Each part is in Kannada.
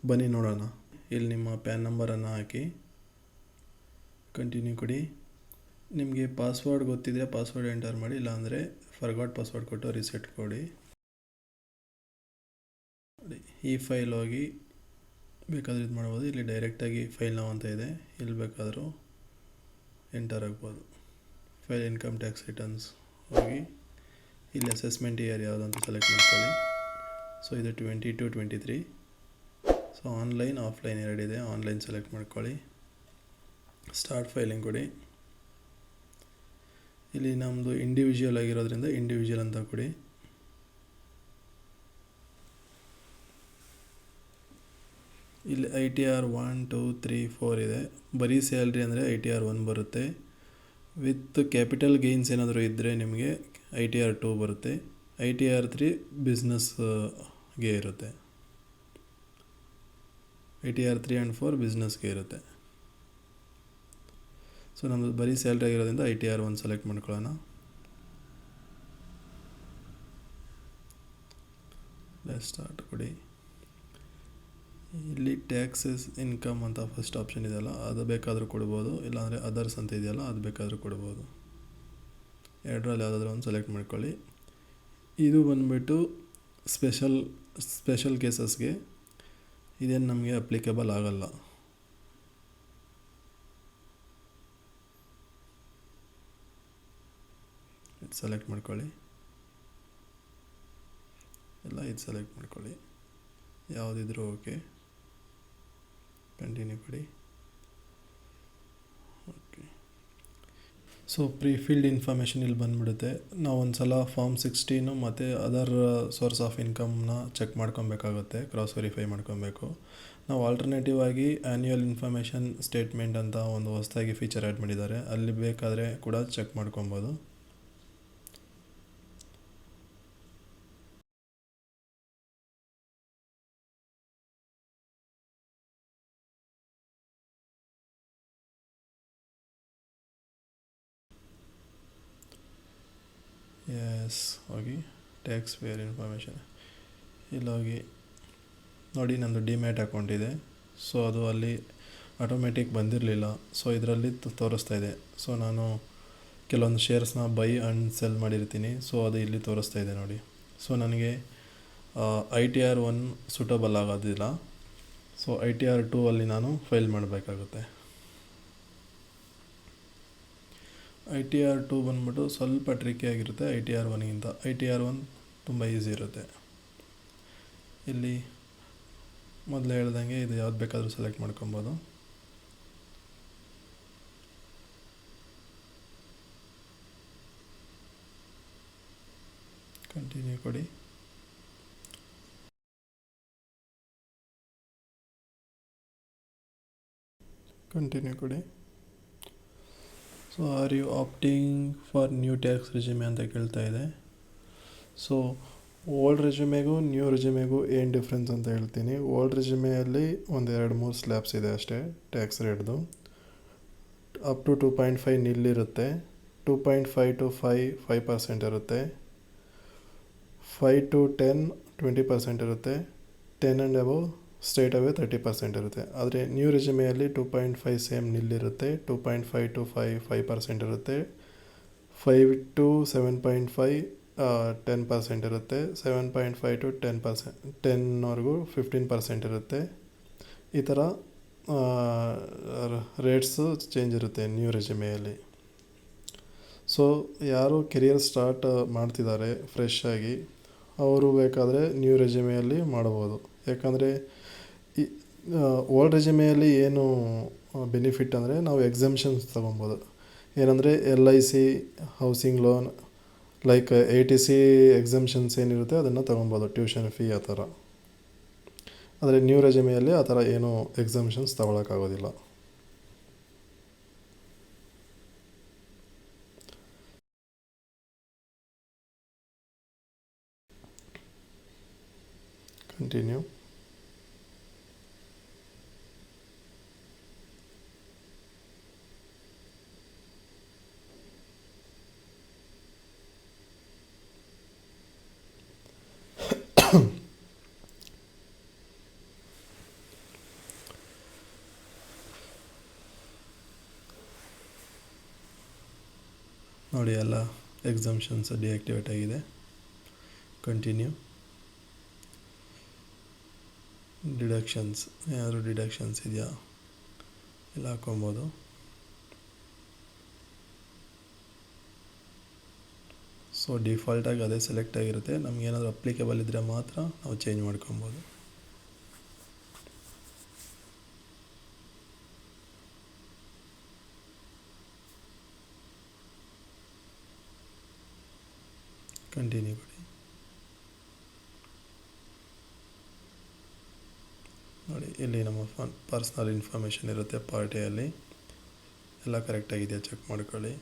ಬನ್ನಿ ನೋಡೋಣ. ಇಲ್ಲಿ ನಿಮ್ಮ ಪ್ಯಾನ್ ನಂಬರನ್ನು ಹಾಕಿ ಕಂಟಿನ್ಯೂ ಕೊಡಿ. ನಿಮಗೆ ಪಾಸ್ವರ್ಡ್ ಗೊತ್ತಿದ್ದರೆ ಪಾಸ್ವರ್ಡ್ ಎಂಟರ್ ಮಾಡಿ, ಇಲ್ಲಾಂದರೆ ಫರ್ಗಾಟ್ ಪಾಸ್ವರ್ಡ್ ಕೊಟ್ಟು ರಿಸೆಟ್ ಕೊಡಿ. ಈ ಫೈಲ್ ಹೋಗಿ ಬೇಕಾದ್ರೆ ಇದು ಮಾಡ್ಬೋದು. ಇಲ್ಲಿ ಡೈರೆಕ್ಟಾಗಿ ಫೈಲ್ ನಾವು ಅಂತ ಇದೆ, ಇಲ್ಲಿ ಬೇಕಾದರೂ ಎಂಟರ್ ಆಗ್ಬೋದು. ಫೈಲ್ ಇನ್ಕಮ್ ಟ್ಯಾಕ್ಸ್ ರಿಟರ್ನ್ಸ್ ಹೋಗಿ ಇಲ್ಲಿ ಅಸೆಸ್ಮೆಂಟ್ ಇಯರ್ ಯಾವುದಂತ ಸೆಲೆಕ್ಟ್ ಮಾಡ್ಕೊಳ್ಳಿ. ಸೊ ಇದು 22-23. ಸೊ ಆನ್ಲೈನ್ ಆಫ್ಲೈನ್ ಎರಡಿದೆ, ಆನ್ಲೈನ್ ಸೆಲೆಕ್ಟ್ ಮಾಡ್ಕೊಳ್ಳಿ. ಸ್ಟಾರ್ಟ್ ಫೈಲಿಂಗ್ ಕೊಡಿ. ಇಲ್ಲಿ ನಮ್ಮದು ಇಂಡಿವಿಜುವಲ್ ಆಗಿರೋದ್ರಿಂದ ಇಂಡಿವಿಜುವಲ್ ಅಂತ ಕೊಡಿ. ಇಲ್ಲಿ ITR 1, 2, 3, 4 ಇದೆ. ಬರೀ ಸ್ಯಾಲ್ರಿ ಅಂದರೆ ITR 1 ಬರುತ್ತೆ. ವಿತ್ ಕ್ಯಾಪಿಟಲ್ ಗೇನ್ಸ್ ಏನಾದರೂ ಇದ್ದರೆ ನಿಮಗೆ ITR 2 ಬರುತ್ತೆ. ITR 3 ಬಿಸ್ನೆಸ್ಗೆ ಇರುತ್ತೆ. ITR 3 ಆ್ಯಂಡ್ 4 ಬಿಸ್ನೆಸ್ಗೆ ಇರುತ್ತೆ. ಸೊ ನಮ್ಮದು ಬರೀ ಸ್ಯಾಲ್ರಿ ಆಗಿರೋದ್ರಿಂದ ITR 1 ಸೆಲೆಕ್ಟ್ ಮಾಡ್ಕೊಳ್ಳೋಣ. ಸ್ಟಾರ್ಟ್ ಕೊಡಿ. ಇಲ್ಲಿ ಟ್ಯಾಕ್ಸಸ್ ಇನ್ಕಮ್ ಅಂತ ಫಸ್ಟ್ ಆಪ್ಷನ್ ಇದೆಯಲ್ಲ, ಅದು ಬೇಕಾದರೂ ಕೊಡ್ಬೋದು, ಇಲ್ಲಾಂದರೆ ಅದರ್ಸ್ ಅಂತ ಇದೆಯಲ್ಲ ಅದು ಬೇಕಾದರೂ ಕೊಡ್ಬೋದು. ಎರಡರಲ್ಲಿ ಯಾವುದಾದ್ರೂ ಒಂದು ಸೆಲೆಕ್ಟ್ ಮಾಡ್ಕೊಳ್ಳಿ. ಇದು ಬಂದುಬಿಟ್ಟು ಸ್ಪೆಷಲ್ ಕೇಸಸ್ಗೆ, ಇದೇನು ನಮಗೆ ಅಪ್ಲಿಕೇಬಲ್ ಆಗಲ್ಲ. ಇದು ಸೆಲೆಕ್ಟ್ ಮಾಡ್ಕೊಳ್ಳಿ. ಎಲ್ಲ ಇದು ಸೆಲೆಕ್ಟ್ ಮಾಡ್ಕೊಳ್ಳಿ, ಯಾವುದಿದ್ರೂ ಓಕೆ. ಕಂಟಿನ್ಯೂ ಕೊಡಿ. ಓಕೆ. ಸೊ ಪ್ರೀಫಿಲ್ಡ್ ಇನ್ಫಾರ್ಮೇಷನ್ ಇಲ್ಲಿ ಬಂದುಬಿಡುತ್ತೆ. ನಾವು ಒಂದು ಸಲ ಫಾರ್ಮ್ 16 ಮತ್ತು ಅದರ್ ಸೋರ್ಸ್ ಆಫ್ ಇನ್ಕಮ್ನ ಚೆಕ್ ಮಾಡ್ಕೊಬೇಕಾಗುತ್ತೆ, ಕ್ರಾಸ್ ವೆರಿಫೈ ಮಾಡ್ಕೊಬೇಕು. ನಾವು ಆಲ್ಟರ್ನೇಟಿವ್ ಆಗಿ ಆ್ಯನ್ಯುವಲ್ ಇನ್ಫಾರ್ಮೇಷನ್ ಸ್ಟೇಟ್ಮೆಂಟ್ ಅಂತ ಒಂದು ಹೊಸದಾಗಿ ಫೀಚರ್ ಆ್ಯಡ್ ಮಾಡಿದ್ದಾರೆ, ಅಲ್ಲಿ ಬೇಕಾದರೆ ಕೂಡ ಚೆಕ್ ಮಾಡ್ಕೊಬೋದು. ಎಸ್ ಹೋಗಿ ಟ್ಯಾಕ್ಸ್ ಪೇಯರ್ ಇನ್ಫಾರ್ಮೇಷನ್ ಇಲ್ಲಿ ಹೋಗಿ ನೋಡಿ, ನಮ್ಮದು ಡಿಮ್ಯಾಟ್ ಅಕೌಂಟ್ ಇದೆ. ಸೊ ಅದು ಅಲ್ಲಿ ಆಟೋಮೆಟಿಕ್ ಬಂದಿರಲಿಲ್ಲ, ಸೊ ಇದರಲ್ಲಿ ತೋರಿಸ್ತಾ ಇದೆ. ಸೊ ನಾನು ಕೆಲವೊಂದು ಶೇರ್ಸ್ನ ಬೈ ಆ್ಯಂಡ್ ಸೆಲ್ ಮಾಡಿರ್ತೀನಿ, ಸೊ ಅದು ಇಲ್ಲಿ ತೋರಿಸ್ತಾ ಇದೆ ನೋಡಿ. ಸೊ ನನಗೆ ITR 1 ಸೂಟಬಲ್ ಆಗೋದಿಲ್ಲ, ಸೊ ITR 2 ಅಲ್ಲಿ ನಾನು ಫೈಲ್ ಮಾಡಬೇಕಾಗುತ್ತೆ. ITR 2 ಬಂದ್ಬಿಟ್ಟು ಸ್ವಲ್ಪ ಟ್ರಿಕ್ಕಿ ಆಗಿರುತ್ತೆ ITR 1ಗಿಂತ. ITR 1 ತುಂಬ ಈಸಿ ಇರುತ್ತೆ. ಇಲ್ಲಿ ಮೊದಲು ಹೇಳ್ದಂಗೆ ಇದು ಯಾವ್ದು ಬೇಕಾದರೂ ಸೆಲೆಕ್ಟ್ ಮಾಡ್ಕೊಬೋದು. ಕಂಟಿನ್ಯೂ ಕೊಡಿ. ಕಂಟಿನ್ಯೂ ಕೊಡಿ. So are you opting for new tax resume ಅಂತ ಕೇಳ್ತಾ ಇದೆ. ಸೊ ಓಲ್ಡ್ ರೆಸ್ಯೂಮೆಗೂ ನ್ಯೂ ರೆಸ್ಯೂಮೆಗೂ ಏನು ಡಿಫ್ರೆನ್ಸ್ ಅಂತ ಹೇಳ್ತೀನಿ. ಓಲ್ಡ್ ರೆಸ್ಯೂಮೆಯಲ್ಲಿ ಒಂದು 2-3 ಸ್ಲ್ಯಾಬ್ಸ್ ಇದೆ ಅಷ್ಟೇ ಟ್ಯಾಕ್ಸ್ ರೇಟ್ದು. ಅಪ್ ಟು 2.5 ನಿಲ್ ಇರುತ್ತೆ, 2.5 to 5% ಇರುತ್ತೆ, 5 to 10 20% ಇರುತ್ತೆ, 10 ಆ್ಯಂಡ್ ಅಬವ್ ಸ್ಟ್ರೇಟ್ ಅವೇ 30% ಇರುತ್ತೆ. ಆದರೆ ನ್ಯೂ ರೆಸ್ಯೂಮೆಯಲ್ಲಿ 2.5 ಸೇಮ್ ನಿಲ್ ಇರುತ್ತೆ, 2.5 to 5% ಇರುತ್ತೆ, 5 to 7.5 10% ಇರುತ್ತೆ, 7.5 to 10%, 10ವರೆಗೂ 15% ಇರುತ್ತೆ. ಈ ಥರ ರೇಟ್ಸು ಚೇಂಜ್ ಇರುತ್ತೆ ನ್ಯೂ ರೆಸ್ಯೂಮೆಯಲ್ಲಿ. ಸೊ ಯಾರು ಕೆರಿಯರ್ ಸ್ಟಾರ್ಟ್ ಮಾಡ್ತಿದ್ದಾರೆ ಫ್ರೆಶ್ ಆಗಿ, ಅವರು ಬೇಕಾದರೆ ನ್ಯೂ ರೆಸ್ಯೂಮೆಯಲ್ಲಿ ಮಾಡ್ಬೋದು. ಯಾಕಂದರೆ ಈ ಓಲ್ಡ್ ರೆಸ್ಯೂಮೆಯಲ್ಲಿ ಏನು ಬೆನಿಫಿಟ್ ಅಂದರೆ ನಾವು ಎಕ್ಸಮ್ಷನ್ಸ್ ತೊಗೊಬೋದು. ಏನಂದರೆ LIC, housing loan, like ATC exemptions ಏನಿರುತ್ತೆ ಅದನ್ನು ತೊಗೊಬೋದು, ಟ್ಯೂಷನ್ ಫೀ ಆ ಥರ. ಆದರೆ ನ್ಯೂ ರೆಸ್ಯೂಮೆಯಲ್ಲಿ ಆ ಥರ ಏನೂ ಎಕ್ಸಮ್ಷನ್ಸ್ ತೊಗೊಳಕ್ಕಾಗೋದಿಲ್ಲ. ಕಂಟಿನ್ಯೂ. ನೋಡಿ ಎಲ್ಲ ಎಕ್ಸಮ್ಷನ್ಸ್ ಡಿಆಕ್ಟಿವೇಟ್ ಆಗಿದೆ. ಕಂಟಿನ್ಯೂ. ಡಿಡಕ್ಷನ್ಸ್ ಏನಾದರೂ ಡಿಡಕ್ಷನ್ಸ್ ಇದೆಯಾ ಎಲ್ಲ ಹಾಕೊಬೋದು. ಸೊ ಡಿಫಾಲ್ಟಾಗಿ ಅದೇ ಸೆಲೆಕ್ಟ್ ಆಗಿರುತ್ತೆ. ನಮಗೇನಾದರೂ ಅಪ್ಲಿಕೇಬಲ್ ಇದ್ದರೆ ಮಾತ್ರ ನಾವು ಚೇಂಜ್ ಮಾಡ್ಕೊಬೋದು. ಕಂಟಿನ್ಯೂ ಕೊಡಿ. ನೋಡಿ ಇಲ್ಲಿ ನಮ್ಮ ಪರ್ಸ್ನಲ್ ಇನ್ಫಾರ್ಮೇಷನ್ ಇರುತ್ತೆ ಪಾರ್ಟಿಯಲ್ಲಿ. ಎಲ್ಲ ಕರೆಕ್ಟಾಗಿದೆಯಾ ಚೆಕ್ ಮಾಡ್ಕೊಳ್ಳಿ.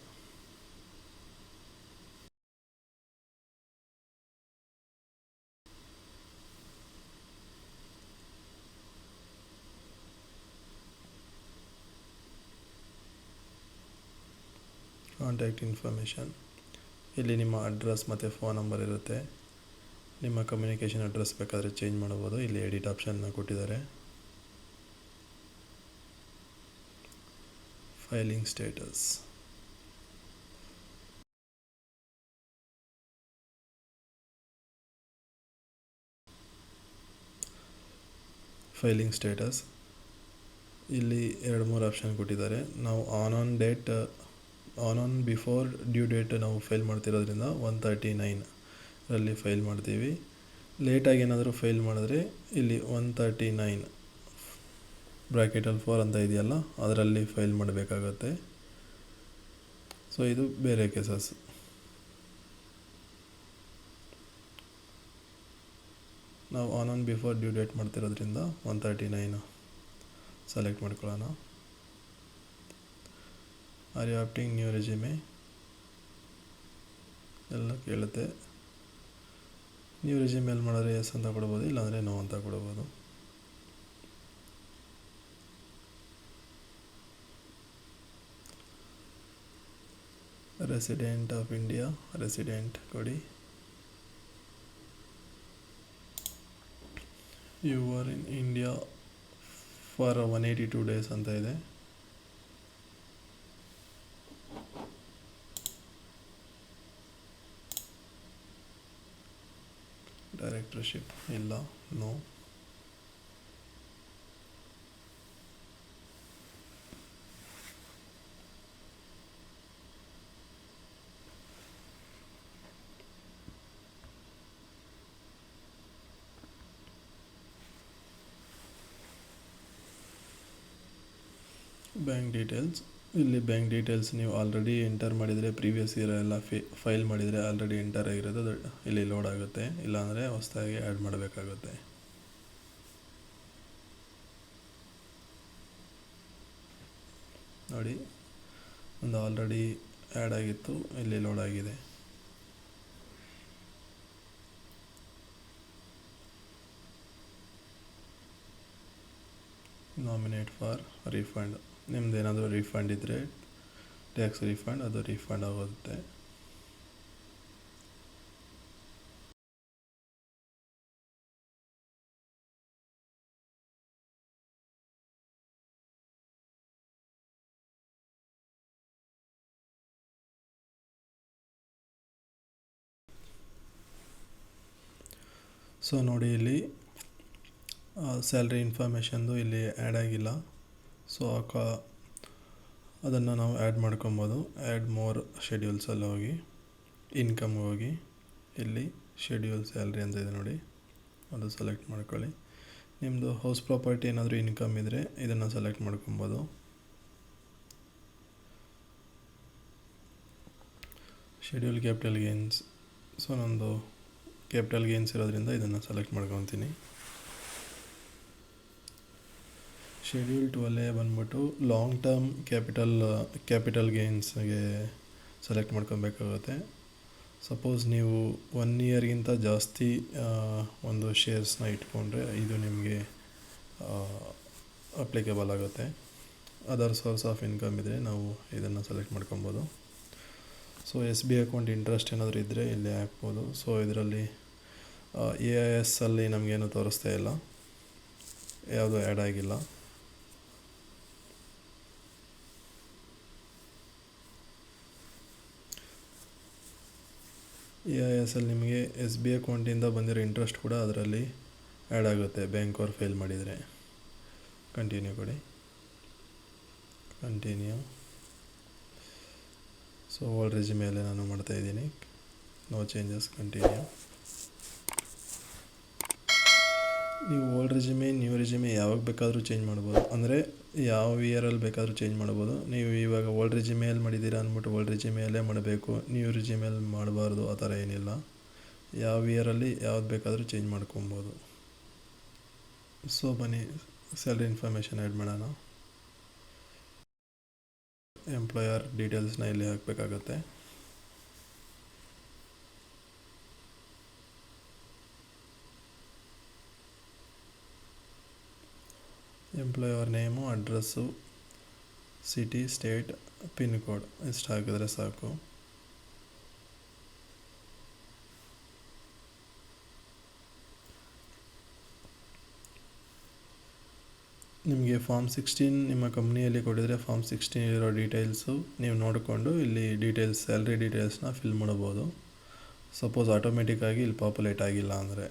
ಕಾಂಟ್ಯಾಕ್ಟ್ ಇನ್ಫಾರ್ಮೇಷನ್, ಇಲ್ಲಿ ನಿಮ್ಮ ಅಡ್ರೆಸ್ ಮತ್ತು ಫೋನ್ ನಂಬರ್ ಇರುತ್ತೆ. ನಿಮ್ಮ ಕಮ್ಯುನಿಕೇಷನ್ ಅಡ್ರೆಸ್ ಬೇಕಾದರೆ ಚೇಂಜ್ ಮಾಡ್ಬೋದು. ಇಲ್ಲಿ ಎಡಿಟ್ ಆಪ್ಷನ್ನ ಕೊಟ್ಟಿದ್ದಾರೆ. ಫೈಲಿಂಗ್ ಸ್ಟೇಟಸ್, ಫೈಲಿಂಗ್ ಸ್ಟೇಟಸ್ ಇಲ್ಲಿ 2-3 ಆಪ್ಷನ್ ಕೊಟ್ಟಿದ್ದಾರೆ. ನಾವು ಆನ್ ಬಿಫೋರ್ ಡ್ಯೂ ಡೇಟ್ ನಾವು ಫೈಲ್ ಮಾಡ್ತಿರೋದ್ರಿಂದ 139ರಲ್ಲಿ ಫೈಲ್ ಮಾಡ್ತೀವಿ. ಲೇಟಾಗಿ ಏನಾದರೂ ಫೈಲ್ ಮಾಡಿದ್ರೆ ಇಲ್ಲಿ 139 ಬ್ರ್ಯಾಕೆಟಲ್ಲಿ 4 ಅಂತ ಇದೆಯಲ್ಲ ಅದರಲ್ಲಿ ಫೈಲ್ ಮಾಡಬೇಕಾಗತ್ತೆ. ಸೊ ಇದು ಬೇರೆ ಕೇಸಸ್. ನಾವು ಆನ್ ಬಿಫೋರ್ ಡ್ಯೂ ಡೇಟ್ ಮಾಡ್ತಿರೋದ್ರಿಂದ 139 ಸೆಲೆಕ್ಟ್ ಮಾಡ್ಕೊಳ್ಳೋಣ. Are you opting new resume ಎಲ್ಲ ಕೇಳುತ್ತೆ. ನ್ಯೂ ರೆಸ್ಯೂಮೆಲ್ಲಿ ಮಾಡಿದ್ರೆ ಎಸ್ ಅಂತ ಕೊಡ್ಬೋದು, ಇಲ್ಲಾಂದರೆ ನೋ ಅಂತ ಕೊಡ್ಬೋದು. ರೆಸಿಡೆಂಟ್ ಆಫ್ ಇಂಡಿಯಾ, ರೆಸಿಡೆಂಟ್ ಕೊಡಿ. You are in India for 182 days ಅಂತ ಇದೆ. ಡೈರೆಕ್ಟರ್ಶಿಪ್ ಇಲ್ಲ, ನೋ. ಬ್ಯಾಂಕ್ ಡೀಟೇಲ್ಸ್, ಇಲ್ಲಿ ಬ್ಯಾಂಕ್ ಡೀಟೇಲ್ಸ್ ನೀವು ಆಲ್ರೆಡಿ ಎಂಟರ್ ಮಾಡಿದರೆ, ಪ್ರೀವಿಯಸ್ ಇಯರ್ ಎಲ್ಲ ಫೈಲ್ ಮಾಡಿದರೆ ಆಲ್ರೆಡಿ ಎಂಟರ್ ಆಗಿರೋದು ಅದು ಇಲ್ಲಿ ಲೋಡ್ ಆಗುತ್ತೆ. ಇಲ್ಲಾಂದರೆ ಹೊಸದಾಗಿ ಆ್ಯಡ್ ಮಾಡಬೇಕಾಗುತ್ತೆ. ನೋಡಿ ಒಂದು ಆಲ್ರೆಡಿ ಆ್ಯಡ್ ಆಗಿತ್ತು, ಇಲ್ಲಿ ಲೋಡ್ ಆಗಿದೆ. ನಾಮಿನೇಟ್ ಫಾರ್ ರೀಫಂಡ್, ನಿಮ್ದು ಏನಾದರೂ ರೀಫಂಡ್ ಇದ್ದರೆ ಟ್ಯಾಕ್ಸ್ ರೀಫಂಡ್, ಅದು ರೀಫಂಡ್ ಆಗುತ್ತೆ. ಸೊ ನೋಡಿ ಇಲ್ಲಿ ಸ್ಯಾಲ್ರಿ ಇನ್ಫಾರ್ಮೇಷನ್ದು ಇಲ್ಲಿ ಆ್ಯಡ್ ಆಗಿಲ್ಲ. ಸೊ ಅದನ್ನು ನಾವು ಆ್ಯಡ್ ಮಾಡ್ಕೊಬೋದು. ಆ್ಯಡ್ ಮೋರ್ ಶೆಡ್ಯೂಲ್ಸಲ್ಲಿ ಹೋಗಿ ಇನ್ಕಮ್ಗೆ ಹೋಗಿ ಇಲ್ಲಿ ಶೆಡ್ಯೂಲ್ ಸ್ಯಾಲ್ರಿ ಅಂತ ಇದೆ ನೋಡಿ, ಅದು ಸೆಲೆಕ್ಟ್ ಮಾಡ್ಕೊಳ್ಳಿ. ನಿಮ್ಮದು ಹೌಸ್ ಪ್ರಾಪರ್ಟಿ ಏನಾದರೂ ಇನ್ಕಮ್ ಇದ್ದರೆ ಇದನ್ನು ಸೆಲೆಕ್ಟ್ ಮಾಡ್ಕೊಬೋದು. ಶೆಡ್ಯೂಲ್ ಕ್ಯಾಪಿಟಲ್ ಗೇನ್ಸ್, ಸೊ ನಂದು ಕ್ಯಾಪಿಟಲ್ ಗೇನ್ಸ್ ಇರೋದ್ರಿಂದ ಇದನ್ನು ಸೆಲೆಕ್ಟ್ ಮಾಡ್ಕೊತೀನಿ. ಶೆಡ್ಯೂಲ್ 12 ಬಂದ್ಬಿಟ್ಟು ಲಾಂಗ್ ಟರ್ಮ್ ಕ್ಯಾಪಿಟಲ್ ಗೇನ್ಸ್ಗೆ ಸೆಲೆಕ್ಟ್ ಮಾಡ್ಕೊಬೇಕಾಗುತ್ತೆ. ಸಪೋಸ್ ನೀವು 1 ಇಯರ್ಗಿಂತ ಜಾಸ್ತಿ ಒಂದು ಶೇರ್ಸ್ನ ಇಟ್ಕೊಂಡ್ರೆ ಇದು ನಿಮಗೆ ಅಪ್ಲಿಕೇಬಲ್ ಆಗುತ್ತೆ. ಅದರ್ ಸೋರ್ಸ್ ಆಫ್ ಇನ್ಕಮ್ ಇದ್ದರೆ ನಾವು ಇದನ್ನು ಸೆಲೆಕ್ಟ್ ಮಾಡ್ಕೊಬೋದು. ಸೊ SBI ಅಕೌಂಟ್ ಇಂಟ್ರೆಸ್ಟ್ ಏನಾದರೂ ಇದ್ದರೆ ಇಲ್ಲಿ ಹಾಕ್ಬೋದು. ಸೊ ಇದರಲ್ಲಿ AIS ಅಲ್ಲಿ ನಮಗೇನು ತೋರಿಸ್ತಾ ಇಲ್ಲ, ಯಾವುದೂ ಆ್ಯಡ್ ಆಗಿಲ್ಲ. EIS ಅಲ್ಲಿ ನಿಮಗೆ SBI ಅಕೌಂಟಿಂದ ಬಂದಿರೋ ಇಂಟ್ರೆಸ್ಟ್ ಕೂಡ ಅದರಲ್ಲಿ ಆ್ಯಡ್ ಆಗುತ್ತೆ ಬ್ಯಾಂಕ್ ಅವ್ರು ಫೇಲ್ ಮಾಡಿದರೆ. ಕಂಟಿನ್ಯೂ ಕೊಡಿ. ಕಂಟಿನ್ಯೂ. ಸೊ ಓಲ್ಡ್ ರೆಸ್ಯೂಮೇಲೆ ನಾನು ಮಾಡ್ತಾಯಿದ್ದೀನಿ. No changes. ಕಂಟಿನ್ಯೂ. ನೀವು ಓಲ್ಡ್ ರೆಸ್ಯೂಮೆ ನ್ಯೂ ರೆಸ್ಯೂಮೆ ಯಾವಾಗ ಬೇಕಾದರೂ ಚೇಂಜ್ ಮಾಡ್ಬೋದು. ಅಂದರೆ ಯಾವ ಇಯರಲ್ಲಿ ಬೇಕಾದರೂ ಚೇಂಜ್ ಮಾಡ್ಬೋದು. ನೀವು ಇವಾಗ ಓಲ್ಡ್ ರೆಸ್ಯೂಮೆಯಲ್ಲಿ ಮಾಡಿದ್ದೀರಾ ಅಂದ್ಬಿಟ್ಟು ಓಲ್ಡ್ ರೆಸ್ಯೂಮೆಯಲ್ಲೇ ಮಾಡಬೇಕು, ನ್ಯೂ ರೆಸ್ಯೂಮೆಯಲ್ಲಿ ಮಾಡಬಾರ್ದು, ಆ ಥರ ಏನಿಲ್ಲ. ಯಾವ ಇಯರಲ್ಲಿ ಯಾವ್ದು ಬೇಕಾದರೂ ಚೇಂಜ್ ಮಾಡ್ಕೊಬೋದು. ಸೊ ಬನ್ನಿ ಸ್ಯಾಲ್ರಿ ಇನ್ಫಾರ್ಮೇಷನ್ ಆ್ಯಡ್ ಮಾಡೋಣ. ಎಂಪ್ಲಾಯರ್ ಡೀಟೇಲ್ಸ್ನ ಇಲ್ಲಿ ಹಾಕಬೇಕಾಗತ್ತೆ. Employer name, address, city, state, pin code ಇಷ್ಟು ಹಾಕಿದ್ರೆ ಸಾಕು. ನಿಮಗೆ ಫಾರ್ಮ್ 16 ನಿಮ್ಮ ಕಂಪ್ನಿಯಲ್ಲಿ ಕೊಟ್ಟಿದ್ರೆ ಫಾರ್ಮ್ 16 ಇರೋ ಡೀಟೇಲ್ಸು ನೀವು ನೋಡಿಕೊಂಡು ಇಲ್ಲಿ ಡೀಟೇಲ್ಸ್, ಸ್ಯಾಲ್ರಿ ಡೀಟೇಲ್ಸ್ನ ಫಿಲ್ ಮಾಡ್ಬೋದು. ಸಪೋಸ್ ಆಟೋಮೆಟಿಕ್ಕಾಗಿ ಇಲ್ಲಿ ಪಾಪ್ಯುಲೇಟ್ ಆಗಿಲ್ಲ ಅಂದರೆ,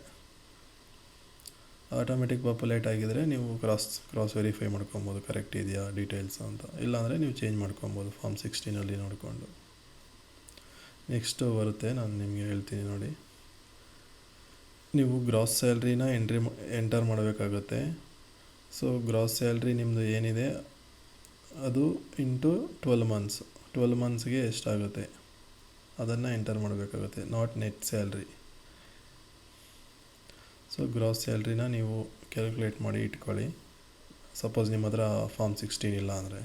ಆಟೋಮೆಟಿಕ್ ಪಾಪ್ಯುಲೇಟ್ ಆಗಿದ್ದರೆ ನೀವು ಕ್ರಾಸ್ ವೆರಿಫೈ ಮಾಡ್ಕೊಬೋದು ಕರೆಕ್ಟ್ ಇದೆಯಾ ಡೀಟೇಲ್ಸ್ ಅಂತ. ಇಲ್ಲಾಂದರೆ ನೀವು ಚೇಂಜ್ ಮಾಡ್ಕೊಬೋದು ಫಾರ್ಮ್ 16 ನೋಡಿಕೊಂಡು. ನೆಕ್ಸ್ಟು ಬರುತ್ತೆ, ನಾನು ನಿಮಗೆ ಹೇಳ್ತೀನಿ ನೋಡಿ. ನೀವು ಗ್ರಾಸ್ ಸ್ಯಾಲ್ರಿನ ಎಂಟರ್ ಮಾಡಬೇಕಾಗತ್ತೆ. ಸೊ ಗ್ರಾಸ್ ಸ್ಯಾಲ್ರಿ ನಿಮ್ಮದು ಏನಿದೆ ಅದು ಇಂಟು 12 ಮಂತ್ಸ್ಗೆ ಎಷ್ಟಾಗುತ್ತೆ ಅದನ್ನು ಎಂಟರ್ ಮಾಡಬೇಕಾಗುತ್ತೆ, not net salary. So gross ಸ್ಯಾಲ್ರಿನ ನೀವು ಕ್ಯಾಲ್ಕುಲೇಟ್ ಮಾಡಿ ಇಟ್ಕೊಳ್ಳಿ. ಸಪೋಸ್ ನಿಮ್ಮ ಹತ್ರ ಫಾರ್ಮ್ 16 ಇಲ್ಲ ಅಂದರೆ.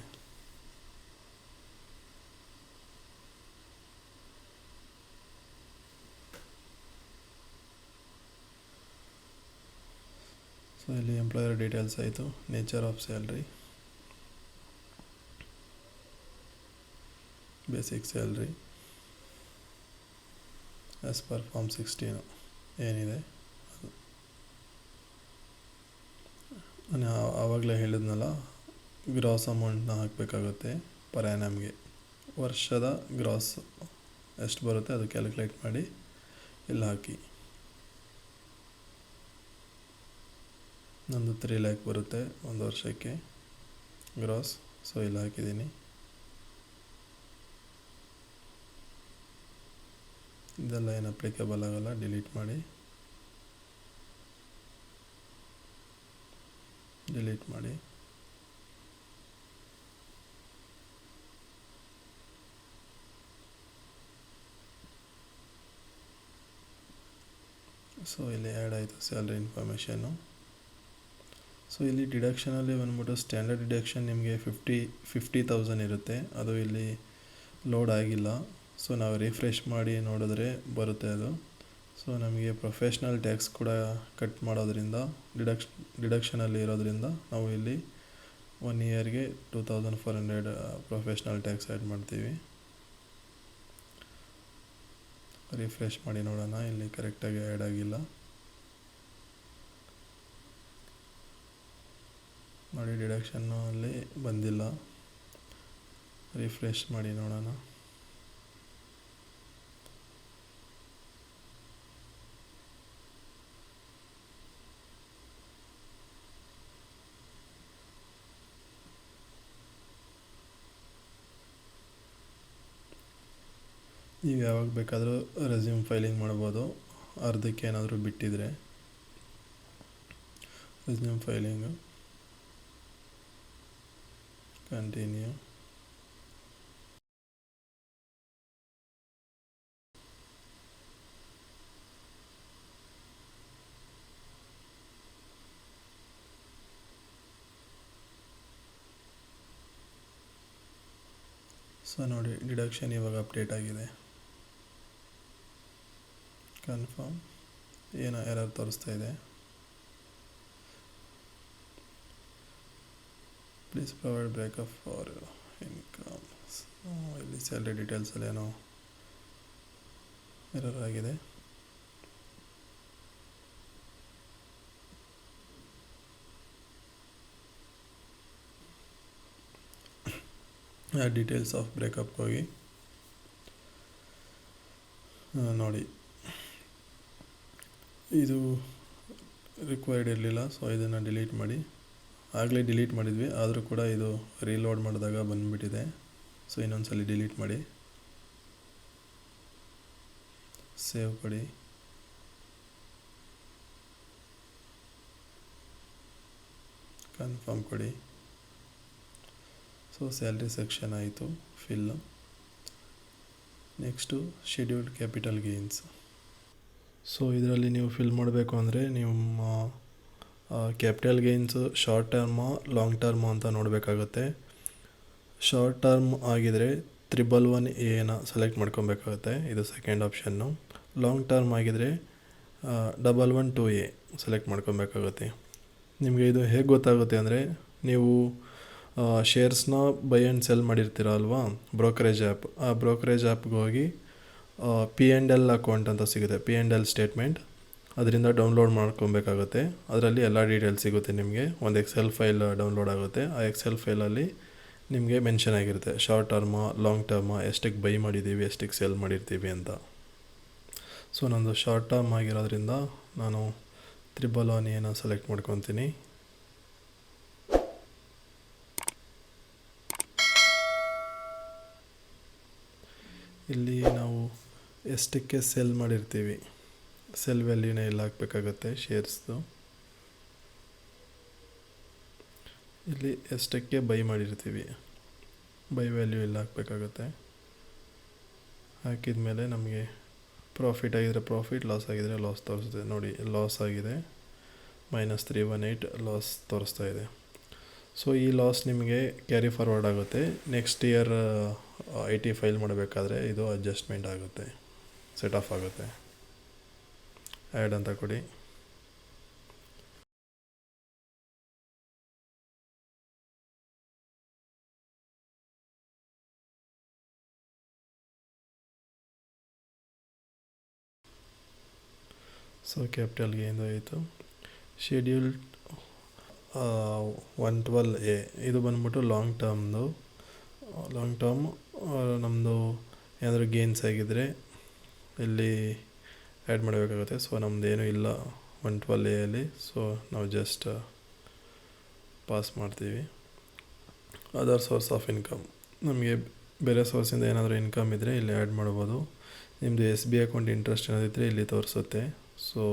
ಸೊ ಇಲ್ಲಿ ಎಂಪ್ಲಾಯರ್ ಡೀಟೇಲ್ಸ್ ಆಯಿತು. Nature of salary, basic salary as per form 16 ಏನಿದೆ ಅದು. ನಾನು ಆವಾಗಲೇ ಹೇಳಿದ್ನಲ್ಲ, ಗ್ರಾಸ್ ಅಮೌಂಟ್ನ ಹಾಕಬೇಕಾಗುತ್ತೆ ಪರ್ ಆ್ಯನಮ್ಗೆ. ವರ್ಷದ ಗ್ರಾಸ್ ಎಷ್ಟು ಬರುತ್ತೆ ಅದು ಕ್ಯಾಲ್ಕುಲೇಟ್ ಮಾಡಿ ಇಲ್ಲಿ ಹಾಕಿ. ನಂದು 3 ಲ್ಯಾಕ್ ಬರುತ್ತೆ ಒಂದು ವರ್ಷಕ್ಕೆ ಗ್ರಾಸ್. ಸೊ ಇಲ್ಲಿ ಹಾಕಿದ್ದೀನಿ. ಇದೆಲ್ಲ ಏನು ಅಪ್ಲಿಕೇಬಲ್ ಆಗೋಲ್ಲ, ಡಿಲೀಟ್ ಮಾಡಿ. ಸೊ ಇಲ್ಲಿ ಆ್ಯಡ್ ಆಯಿತು ಸ್ಯಾಲ್ರಿ ಇನ್ಫಾರ್ಮೇಷನ್ನು. ಸೊ ಇಲ್ಲಿ ಡಿಡಕ್ಷನಲ್ಲಿ ಬಂದ್ಬಿಟ್ಟು ಸ್ಟ್ಯಾಂಡರ್ಡ್ ಡಿಡಕ್ಷನ್ ನಿಮಗೆ 50,000 ಇರುತ್ತೆ. ಅದು ಇಲ್ಲಿ ಲೋಡ್ ಆಗಿಲ್ಲ. ಸೊ ನಾವು ರಿಫ್ರೆಶ್ ಮಾಡಿ ನೋಡಿದ್ರೆ ಬರುತ್ತೆ ಅದು. ಸೊ ನಮಗೆ ಪ್ರೊಫೆಷ್ನಲ್ ಟ್ಯಾಕ್ಸ್ ಕೂಡ ಕಟ್ ಮಾಡೋದ್ರಿಂದ ಡಿಡಕ್ಷನಲ್ಲಿ ಇರೋದ್ರಿಂದ ನಾವು ಇಲ್ಲಿ 1 ಇಯರ್ಗೆ 2,400 ಪ್ರೊಫೆಷ್ನಲ್ ಟ್ಯಾಕ್ಸ್ ಆ್ಯಡ್ ಮಾಡ್ತೀವಿ. ರಿಫ್ರೆಶ್ ಮಾಡಿ ನೋಡೋಣ, ಇಲ್ಲಿ ಕರೆಕ್ಟಾಗಿ ಆ್ಯಡ್ ಆಗಿಲ್ಲ ನೋಡಿ, ಡಿಡಕ್ಷನ್ನಲ್ಲಿ ಬಂದಿಲ್ಲ. ರಿಫ್ರೆಶ್ ಮಾಡಿ ನೋಡೋಣ. ನೀವು ಯಾವಾಗ ಬೇಕಾದರೂ ರೆಸ್ಯೂಮ್ ಫೈಲಿಂಗ್ ಮಾಡ್ಬೋದು, ಅರ್ಧಕ್ಕೆ ಏನಾದರೂ ಬಿಟ್ಟಿದ್ರೆ. Resume filing, continue. ಸೊ ನೋಡಿ, ಡಿಡಕ್ಷನ್ ಇವಾಗ ಅಪ್ಡೇಟ್ ಆಗಿದೆ. ಕನ್ಫರ್ಮ್. ಏನೋ ಎರರ್ ತೋರಿಸ್ತಾ ಇದೆ. Please provide breakup for income. ಇಲ್ಲಿ ಸ್ಯಾಲ್ರಿ ಡೀಟೇಲ್ಸಲ್ಲಿ ಏನೋ ಎರರ್ ಆಗಿದೆ. ಡೀಟೇಲ್ಸ್ ಆಫ್ ಬ್ರೇಕಪ್ಗೆ ಹೋಗಿ ನೋಡಿ ಇದು ರಿಕ್ವೈರ್ಡ್ ಇರಲಿಲ್ಲ, ಸೊ ಇದನ್ನು ಡಿಲೀಟ್ ಮಾಡಿ. ಆಗಲೇ ಡಿಲೀಟ್ ಮಾಡಿದ್ವಿ, ಆದರೂ ಕೂಡ ಇದು ರೀಲೋಡ್ ಮಾಡಿದಾಗ ಬಂದುಬಿಟ್ಟಿದೆ. ಸೊ ಇನ್ನೊಂದು ಡಿಲೀಟ್ ಮಾಡಿ, ಸೇವ್ ಕೊಡಿ. ಕನ್ಫರ್ಮ್ ಕೊಡಿ. ಸೊ ಸ್ಯಾಲ್ರಿ ಸೆಕ್ಷನ್ ಆಯಿತು fill. Next scheduled capital gains. So ಇದರಲ್ಲಿ ನೀವು ಫಿಲ್ ಮಾಡಬೇಕು ಅಂದರೆ ನಿಮ್ಮ ಕ್ಯಾಪಿಟಲ್ ಗೇನ್ಸು ಶಾರ್ಟ್ ಟರ್ಮಾ ಲಾಂಗ್ ಟರ್ಮು ಅಂತ ನೋಡಬೇಕಾಗುತ್ತೆ. ಶಾರ್ಟ್ ಟರ್ಮ್ ಆಗಿದರೆ 111A ಸೆಲೆಕ್ಟ್ ಮಾಡ್ಕೊಬೇಕಾಗುತ್ತೆ, ಇದು ಸೆಕೆಂಡ್ ಆಪ್ಷನ್ನು. ಲಾಂಗ್ ಟರ್ಮ್ ಆಗಿದರೆ 112A ಸೆಲೆಕ್ಟ್ ಮಾಡ್ಕೊಬೇಕಾಗುತ್ತೆ. ನಿಮಗೆ ಇದು ಹೇಗೆ ಗೊತ್ತಾಗುತ್ತೆ ಅಂದರೆ, ನೀವು ಶೇರ್ಸ್ನ ಬೈ ಆ್ಯಂಡ್ ಸೆಲ್ ಮಾಡಿರ್ತೀರ ಅಲ್ವಾ, ಬ್ರೋಕರೇಜ್ ಆ್ಯಪ್. ಆ ಬ್ರೋಕರೇಜ್ ಆ್ಯಪ್ಗೆ ಹೋಗಿ P&L ಅಕೌಂಟ್ ಅಂತ ಸಿಗುತ್ತೆ, P&L ಸ್ಟೇಟ್ಮೆಂಟ್. ಅದರಿಂದ ಡೌನ್ಲೋಡ್ ಮಾಡ್ಕೊಬೇಕಾಗುತ್ತೆ. ಅದರಲ್ಲಿ ಎಲ್ಲ ಡೀಟೇಲ್ಸ್ ಸಿಗುತ್ತೆ ನಿಮಗೆ. ಒಂದು ಎಕ್ಸೆಲ್ ಫೈಲ್ ಡೌನ್ಲೋಡ್ ಆಗುತ್ತೆ. ಆ ಎಕ್ಸೆಲ್ ಫೈಲಲ್ಲಿ ನಿಮಗೆ ಮೆನ್ಷನ್ ಆಗಿರುತ್ತೆ ಶಾರ್ಟ್ ಟರ್ಮಾ ಲಾಂಗ್ ಟರ್ಮಾ, ಎಷ್ಟಕ್ಕೆ ಬೈ ಮಾಡಿದ್ದೀವಿ, ಎಷ್ಟಕ್ಕೆ ಸೆಲ್ ಮಾಡಿರ್ತೀವಿ ಅಂತ. ಸೊ ನಂದು ಶಾರ್ಟ್ ಟರ್ಮ್ ಆಗಿರೋದ್ರಿಂದ ನಾನು 111A ಸೆಲೆಕ್ಟ್ ಮಾಡ್ಕೊತೀನಿ. ಇಲ್ಲಿ ನಾವು ಎಷ್ಟಕ್ಕೆ ಸೆಲ್ ಮಾಡಿರ್ತೀವಿ, ಸೆಲ್ ವ್ಯಾಲ್ಯೂನ ಇಲ್ಲಿ ಹಾಕಬೇಕಾಗತ್ತೆ ಶೇರ್ಸ್ದು. ಇಲ್ಲಿ ಎಷ್ಟಕ್ಕೆ ಬೈ ಮಾಡಿರ್ತೀವಿ, ಬೈ ವ್ಯಾಲ್ಯೂ ಇಲ್ಲಿ ಹಾಕಬೇಕಾಗತ್ತೆ. ಹಾಕಿದ ಮೇಲೆ ನಮಗೆ ಪ್ರಾಫಿಟ್ ಆಗಿದರೆ ಪ್ರಾಫಿಟ್, ಲಾಸ್ ಆಗಿದರೆ ಲಾಸ್ ತೋರಿಸುತ್ತೆ. ನೋಡಿ, ಲಾಸ್ ಆಗಿದೆ, -318 ಲಾಸ್ ತೋರಿಸ್ತಾ ಇದೆ. ಸೊ ಈ ಲಾಸ್ ನಿಮಗೆ ಕ್ಯಾರಿ ಫಾರ್ವರ್ಡ್ ಆಗುತ್ತೆ. ನೆಕ್ಸ್ಟ್ ಇಯರ್ IT ಫೈಲ್ ಮಾಡಬೇಕಾದ್ರೆ ಇದು ಅಡ್ಜಸ್ಟ್ಮೆಂಟ್ ಆಗುತ್ತೆ, ಸೆಟ್ ಆಫ್ ಆಗುತ್ತೆ. ಆ್ಯಡ್ ಅಂತ ಕೊಡಿ. ಸೊ ಕ್ಯಾಪಿಟಲ್ ಗೇನ್ ಆಯಿತು. ಶೆಡ್ಯೂಲ್ಡ್ 112A ಇದು ಬಂದ್ಬಿಟ್ಟು ಲಾಂಗ್ ಟರ್ಮ್ದು. ಲಾಂಗ್ ಟರ್ಮ್ ನಮ್ಮದು ಏನಾದರೂ ಗೇನ್ಸ್ ಆಗಿದ್ದರೆ ಇಲ್ಲಿ ಆ್ಯಡ್ ಮಾಡಬೇಕಾಗುತ್ತೆ. ಸೊ ನಮ್ಮದೇನೂ ಇಲ್ಲ 112A. ಸೊ ನಾವು ಜಸ್ಟ್ ಪಾಸ್ ಮಾಡ್ತೀವಿ. ಅದರ್ ಸೋರ್ಸ್ ಆಫ್ ಇನ್ಕಮ್, ನಮಗೆ ಬೇರೆ ಸೋರ್ಸಿಂದ ಏನಾದರೂ ಇನ್ಕಮ್ ಇದ್ದರೆ ಇಲ್ಲಿ ಆ್ಯಡ್ ಮಾಡ್ಬೋದು. ನಿಮ್ಮದು SBI ಅಕೌಂಟ್ ಇಂಟ್ರೆಸ್ಟ್ ಏನಾದಿದ್ದರೆ ಇಲ್ಲಿ ತೋರಿಸುತ್ತೆ. ಸೊ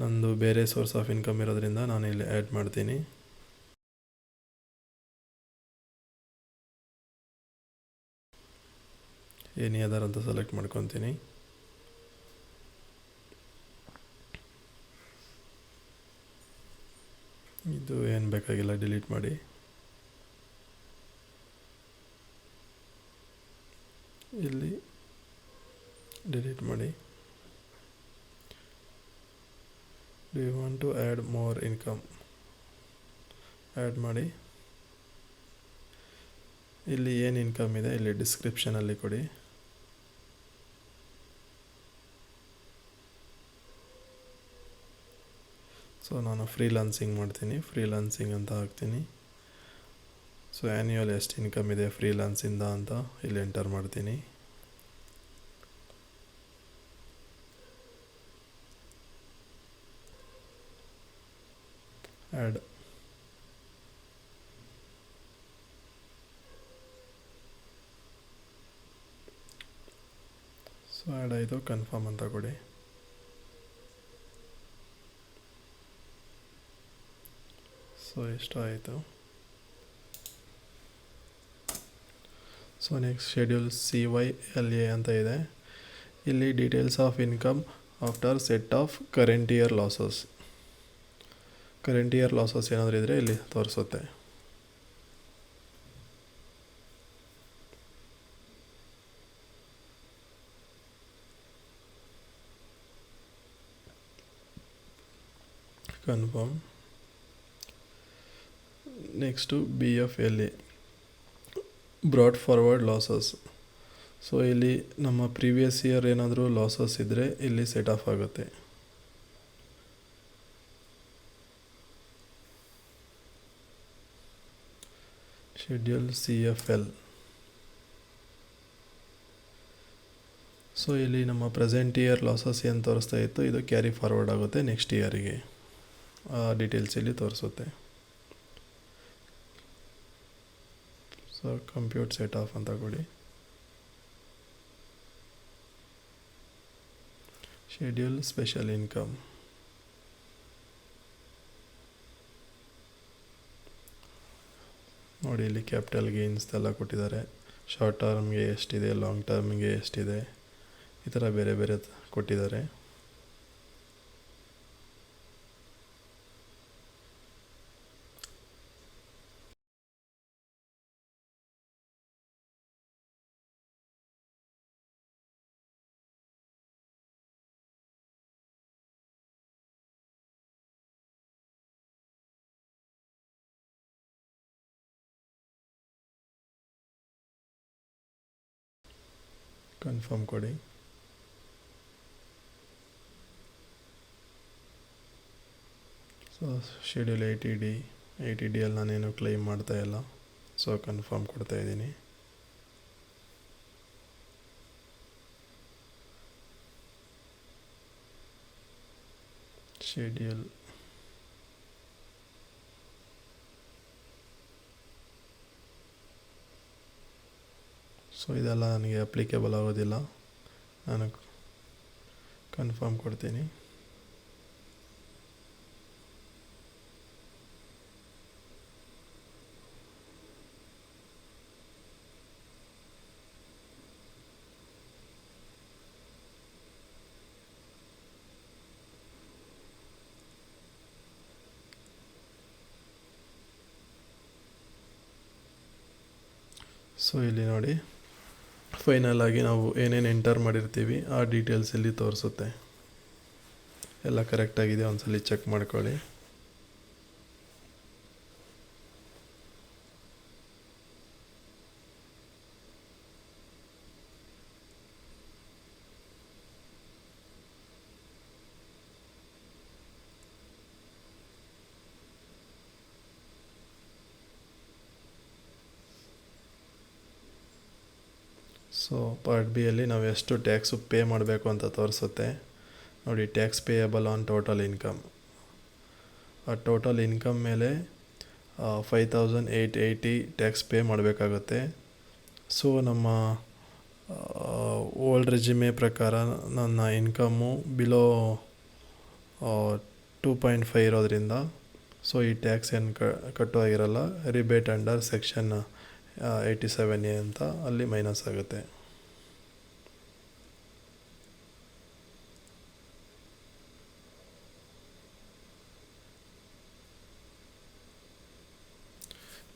ನಂದು ಬೇರೆ ಸೋರ್ಸ್ ಆಫ್ ಇನ್ಕಮ್ ಇರೋದ್ರಿಂದ ನಾನು ಇಲ್ಲಿ ಆ್ಯಡ್ ಮಾಡ್ತೀನಿ. ಎನಿ ಅದರ್ ಅಂತ ಸೆಲೆಕ್ಟ್ ಮಾಡ್ಕೊತೀನಿ. ಇದು ಏನು ಬೇಕಾಗಿಲ್ಲ, ಡಿಲೀಟ್ ಮಾಡಿ. ಇಲ್ಲಿ ಡಿಲೀಟ್ ಮಾಡಿ. Do you want to add more income, add ಮಾಡಿ. ಇಲ್ಲಿ ಏನು ಇನ್ಕಮ್ ಇದೆ ಇಲ್ಲಿ ಡಿಸ್ಕ್ರಿಪ್ಷನಲ್ಲಿ ಕೊಡಿ. ಸೊ ನಾನು ಫ್ರೀಲಾನ್ಸಿಂಗ್ ಮಾಡ್ತೀನಿ, ಫ್ರೀಲಾನ್ಸಿಂಗ್ ಅಂತ ಹಾಕ್ತೀನಿ. ಸೊ ಆ್ಯನ್ಯುವಲ್ ಎಷ್ಟು ಇನ್ಕಮ್ ಇದೆ ಫ್ರೀಲಾನ್ಸಿಂದ ಅಂತ ಇಲ್ಲಿ ಎಂಟರ್ ಮಾಡ್ತೀನಿ. ಆ್ಯಡ್. ಸೊ ಆ್ಯಡ್ ಆಯಿತು, ಕನ್ಫರ್ಮ್ ಅಂತ ಕೊಡಿ. ಸೊ ಎಷ್ಟು ಆಯಿತು. ಸೊ ನೆಕ್ಸ್ಟ್ ಶೆಡ್ಯೂಲ್ CYLA ಅಂತ ಇದೆ. ಇಲ್ಲಿ details of income after set of current year losses. Current year losses ಏನಾದರೂ ಇದ್ದರೆ ಇಲ್ಲಿ ತೋರಿಸುತ್ತೆ. Confirm. Next BFLA, broad forward losses. So ಇಲ್ಲಿ ನಮ್ಮ ಪ್ರೀವಿಯಸ್ ಇಯರ್ ಏನಾದರೂ ಲಾಸಸ್ ಇದ್ದರೆ ಇಲ್ಲಿ ಸೆಟ್ ಆಫ್ ಆಗುತ್ತೆ. Schedule CFL. ಸೊ ಇಲ್ಲಿ ನಮ್ಮ ಪ್ರೆಸೆಂಟ್ ಇಯರ್ ಲಾಸಸ್ ಏನು ತೋರಿಸ್ತಾ ಇತ್ತು, ಇದು ಕ್ಯಾರಿ ಫಾರ್ವರ್ಡ್ ಆಗುತ್ತೆ ನೆಕ್ಸ್ಟ್ ಇಯರಿಗೆ. ಡೀಟೇಲ್ಸ್ ಇಲ್ಲಿ ತೋರಿಸುತ್ತೆ. ಸೊ ಕಂಪ್ಯೂಟ್ ಸೆಟ್ ಆಫ್ ಅಂತ ಕೊಡಿ. Schedule special income. ನೋಡಿ ಇಲ್ಲಿ ಕ್ಯಾಪಿಟಲ್ ಗೇನ್ಸ್ ಎಲ್ಲ ಕೊಟ್ಟಿದ್ದಾರೆ. ಶಾರ್ಟ್ ಟರ್ಮ್ಗೆ ಎಷ್ಟಿದೆ, ಲಾಂಗ್ ಟರ್ಮ್ಗೆ ಎಷ್ಟಿದೆ, ಈ ಥರ ಬೇರೆ ಬೇರೆ ಕೊಟ್ಟಿದ್ದಾರೆ. ಕನ್ಫರ್ಮ್ ಕೊಡಿ. ಸೊ ಶೆಡ್ಯೂಲ್ 80D ನಾನೇನು ಕ್ಲೈಮ್ ಮಾಡ್ತಾಯಿಲ್ಲ, ಸೊ ಕನ್ಫರ್ಮ್ ಕೊಡ್ತಾಯಿದ್ದೀನಿ. ಶೆಡ್ಯೂಲ್ ಸೊ ಇದೆಲ್ಲ ನನಗೆ ಅಪ್ಲಿಕೇಬಲ್ ಆಗೋದಿಲ್ಲ, ನಾನು ಕನ್ಫರ್ಮ್ ಕೊಡ್ತೀನಿ. ಸೊ ಇಲ್ಲಿ ನೋಡಿ, ಫೈನಲ್ ಆಗಿ ನಾವು ಏನೇನು ಎಂಟರ್ ಮಾಡಿರ್ತೀವಿ ಆ ಡೀಟೇಲ್ಸ್ ಇಲ್ಲಿ ತೋರಿಸುತ್ತೆ. ಎಲ್ಲ ಕರೆಕ್ಟಾಗಿದೆ, ಒಂದ್ಸಲಿ ಚೆಕ್ ಮಾಡ್ಕೊಳ್ಳಿ. ಸೊ ಪಾರ್ಟ್ ಬಿ ಅಲ್ಲಿ ನಾವು ಎಷ್ಟು ಟ್ಯಾಕ್ಸು ಪೇ ಮಾಡಬೇಕು ಅಂತ ತೋರಿಸುತ್ತೆ. ನೋಡಿ, tax payable on total income. ಆ ಟೋಟಲ್ ಇನ್ಕಮ್ ಮೇಲೆ 5880 ಟ್ಯಾಕ್ಸ್ ಪೇ ಮಾಡಬೇಕಾಗುತ್ತೆ. ಸೊ ನಮ್ಮ ಓಲ್ಡ್ ರೆಜಿಮೆ ಪ್ರಕಾರ ನನ್ನ ಇನ್ಕಮ್ಮು ಬಿಲೋ 2.5 ಇರೋದ್ರಿಂದ ಸೊ ಈ ಟ್ಯಾಕ್ಸ್ ಏನು ಕಟ್ಟುವಾಗಿರಲ್ಲ. ರಿಬೇಟ್ ಅಂಡರ್ ಸೆಕ್ಷನ್ 87A ಅಂತ ಅಲ್ಲಿ ಮೈನಸ್ ಆಗುತ್ತೆ.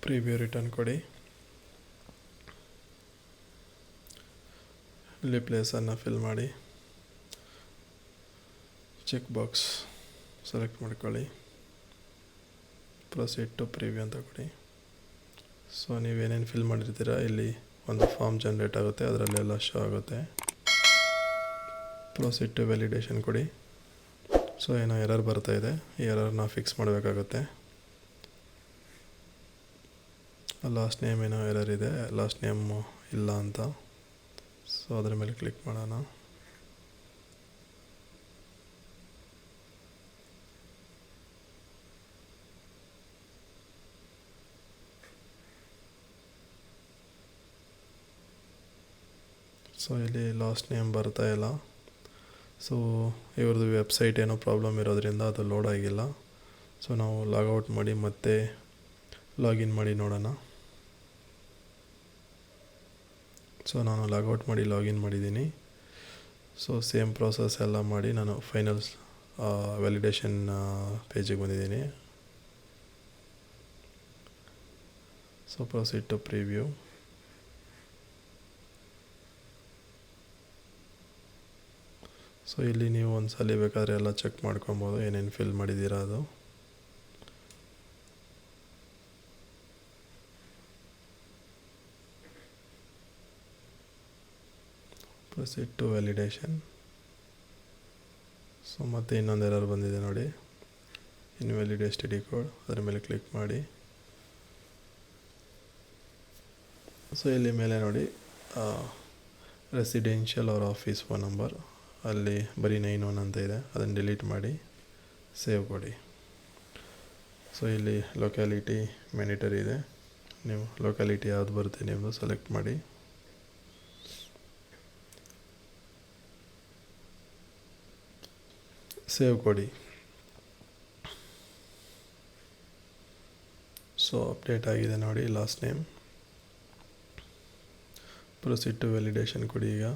ಪ್ರಿವ್ಯೂ ರಿಟರ್ನ್ ಕೊಡಿ. ಇಲ್ಲಿ ಪ್ಲೇಸನ್ನು ಫಿಲ್ ಮಾಡಿ, ಚೆಕ್ ಬಾಕ್ಸ್ ಸೆಲೆಕ್ಟ್ ಮಾಡ್ಕೊಳ್ಳಿ, ಪ್ರೊಸೀಡ್ ಟು ಪ್ರಿವ್ಯೂ ಅಂತ ಕೊಡಿ. ಸೊ ನೀವೇನೇನು ಫಿಲ್ ಮಾಡಿರ್ತೀರ ಇಲ್ಲಿ ಒಂದು ಫಾರ್ಮ್ ಜನ್ರೇಟ್ ಆಗುತ್ತೆ, ಅದರಲ್ಲೆಲ್ಲ ಶೋ ಆಗುತ್ತೆ. ಪ್ರೊಸೀಡ್ ಟು ವ್ಯಾಲಿಡೇಷನ್ ಕೊಡಿ. ಸೊ ಏನೋ ಎರರ್ ಬರ್ತಾಯಿದೆ, ಈ ಎರರ್ನ ಫಿಕ್ಸ್ ಮಾಡಬೇಕಾಗುತ್ತೆ. ಲಾಸ್ಟ್ ನೇಮ್ ಏನೋ ಎರರ್ ಇದೆ, ಲಾಸ್ಟ್ ನೇಮ್ ಇಲ್ಲ ಅಂತ. ಸೊ ಅದರ ಮೇಲೆ ಕ್ಲಿಕ್ ಮಾಡೋಣ. ಸೊ ಇಲ್ಲಿ ಲಾಸ್ಟ್ ನೇಮ್ ಬರ್ತಾಯಿಲ್ಲ. ಸೊ ಇವ್ರದ್ದು ವೆಬ್ಸೈಟ್ ಏನೋ ಪ್ರಾಬ್ಲಮ್ ಇರೋದ್ರಿಂದ ಅದು ಲೋಡ್ ಆಗಿಲ್ಲ. ಸೊ ನಾವು ಲಾಗೌಟ್ ಮಾಡಿ ಮತ್ತೆ ಲಾಗಿನ್ ಮಾಡಿ ನೋಡೋಣ. ಸೊ ನಾನು ಲಾಗೌಟ್ ಮಾಡಿ ಲಾಗಿನ್ ಮಾಡಿದ್ದೀನಿ. ಸೊ ಸೇಮ್ ಪ್ರೋಸೆಸ್ ಎಲ್ಲ ಮಾಡಿ ನಾನು ಫೈನಲ್ ವ್ಯಾಲಿಡೇಷನ್ ಪೇಜಿಗೆ ಬಂದಿದ್ದೀನಿ. So proceed to preview. So ಇಲ್ಲಿ ನೀವು ಒಂದು ಸಲ ಬೇಕಾದರೆ ಎಲ್ಲ ಚೆಕ್ ಮಾಡ್ಕೊಬೋದು, ಏನೇನು ಫಿಲ್ ಮಾಡಿದ್ದೀರಾ ಅದು. Proceed to validation. ಸೊ ಮತ್ತೆ ಇನ್ನೊಂದು ಎರರ್ ಬಂದಿದೆ ನೋಡಿ, ಇನ್ವ್ಯಾಲಿಡ್ STD ಕೋಡ್, ಅದರ ಮೇಲೆ ಕ್ಲಿಕ್ ಮಾಡಿ. ಸೊ ಇಲ್ಲಿ ಮೇಲೆ ನೋಡಿ ರೆಸಿಡೆನ್ಷಿಯಲ್ ಅವ್ರ ಆಫೀಸ್ ಫೋನ್ ನಂಬರ್, ಅಲ್ಲಿ ಬರೀ 91 ಅಂತ ಇದೆ, ಅದನ್ನು ಡಿಲೀಟ್ ಮಾಡಿ ಸೇವ್ ಕೊಡಿ. ಸೊ ಇಲ್ಲಿ ಲೊಕ್ಯಾಲಿಟಿ ಮ್ಯಾಂಡೇಟರಿ ಇದೆ, ನೀವು ಲೊಕ್ಯಾಲಿಟಿ ಯಾವ್ದು ಬರುತ್ತೆ ನಿಮ್ಮದು ಸೆಲೆಕ್ಟ್ ಮಾಡಿ. ಸೇವ್ ಕೊಡಿ. ಸೊ ಅಪ್ಡೇಟ್ ಆಗಿದೆ ನೋಡಿ. Last name, proceed to validation ಕೊಡಿ ಈಗ.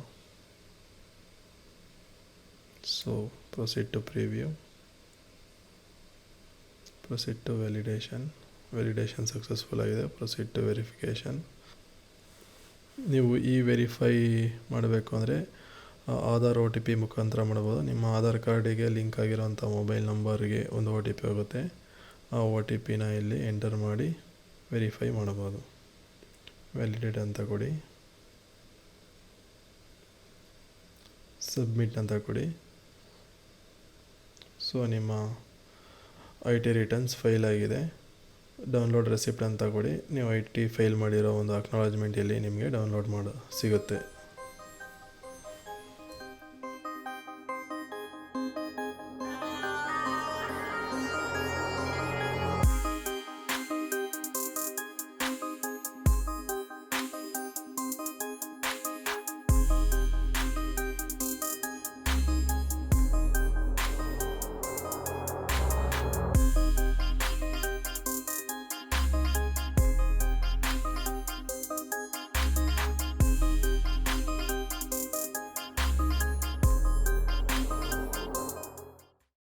So proceed to preview, proceed to validation successful ಆಗಿದೆ. Proceed to verification. ನೀವು ಈ ವೆರಿಫೈ ಮಾಡಬೇಕು ಅಂದರೆ ಆಧಾರ್ OTP ಮುಖಾಂತರ ಮಾಡ್ಬೋದು. ನಿಮ್ಮ ಆಧಾರ್ ಕಾರ್ಡಿಗೆ ಲಿಂಕ್ ಆಗಿರೋಂಥ ಮೊಬೈಲ್ ನಂಬರ್ಗೆ ಒಂದು OTP ಹೋಗುತ್ತೆ, ಆ OTPನ ಇಲ್ಲಿ ಎಂಟರ್ ಮಾಡಿ ವೆರಿಫೈ ಮಾಡ್ಬೋದು. ವ್ಯಾಲಿಡೇಟ್ ಅಂತ ಕೊಡಿ, ಸಬ್ಮಿಟ್ ಅಂತ ಕೊಡಿ. ಸೊ ನಿಮ್ಮ IT ರಿಟರ್ನ್ಸ್ ಫೈಲ್ ಆಗಿದೆ. ಡೌನ್ಲೋಡ್ ರೆಸಿಪ್ಟ್ ಅಂತ ಕೊಡಿ. ನೀವು IT ಫೈಲ್ ಮಾಡಿರೋ ಒಂದು ಅಕ್ನಾಲಜ್ಮೆಂಟ್ ಇಲ್ಲಿ ನಿಮಗೆ ಡೌನ್ಲೋಡ್ ಸಿಗುತ್ತೆ.